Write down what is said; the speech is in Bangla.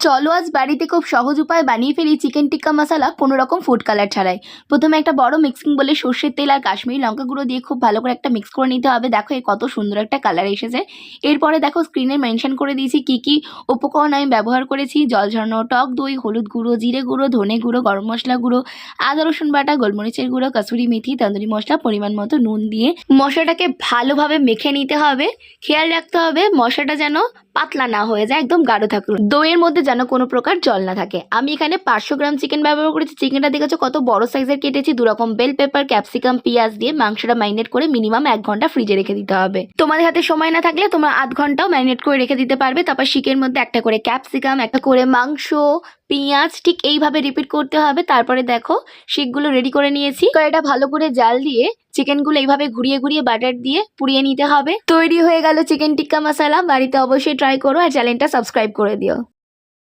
চলো আজ বাড়িতে খুব সহজ উপায়ে বানিয়ে ফেলি চিকেন টিক্কা মশলা কোনো রকম ফুড কালার ছাড়াই। প্রথমে একটা বড় মিক্সিং বলে সর্ষের তেল আর কাশ্মীরি লঙ্কা গুঁড়ো দিয়ে খুব ভালো করে একটা মিক্স করে নিতে হবে। দেখো এই কত সুন্দর একটা কালার এসেছে। এরপরে দেখো স্ক্রিনে মেনশন করে দিয়েছি কি কি উপকরণ আমি ব্যবহার করেছি। জল ঝরানো টক দই, হলুদ গুঁড়ো, জিরে গুঁড়ো, ধনে গুঁড়ো, গরম মশলা গুঁড়ো, আদা রসুন বাটা, গোলমরিচের গুঁড়ো, কাসুরি মেথি, তন্দুরি মশলা, পরিমাণ মতো নুন দিয়ে মশলাটাকে ভালোভাবে মেখে নিতে হবে। খেয়াল রাখতে হবে মশলাটা যেন পাতলা না হয়ে যায়, একদম গাঢ় থাকুক। দইয়ের মধ্যে যেন কোনো প্রকার জল না থাকে। আমি এখানে 500 গ্রাম চিকেন ব্যবহার করেছি। চিকেনটা দেখেছো কত বড় সাইজের কেটেছি। 2 রকম বেল পেপার, ক্যাপসিকাম, পেঁয়াজ দিয়ে মাংসটা ম্যারিনেট করে মিনিমাম 1 ঘন্টা ফ্রিজে রেখে দিতে হবে। তোমাদের হাতে সময় না থাকলে তোমরা আধ ঘন্টাও ম্যারিনেট করে রেখে দিতে পারবে। তারপর শিকের মধ্যে একটা করে ক্যাপসিকাম, একটা করে মাংস, পেঁয়াজ ঠিক এইভাবে রিপিট করতে হবে। তারপরে দেখো শিকগুলো রেডি করে নিয়েছি। এটা ভালো করে জাল দিয়ে চিকেনগুলো এইভাবে ঘুরিয়ে ঘুরিয়ে বাটার দিয়ে পুড়িয়ে নিতে হবে। তৈরি হয়ে গেল চিকেন টিক্কা মশলা। বাড়িতে অবশ্যই ট্রাই করো আর চ্যানেলটা সাবস্ক্রাইব করে দিও।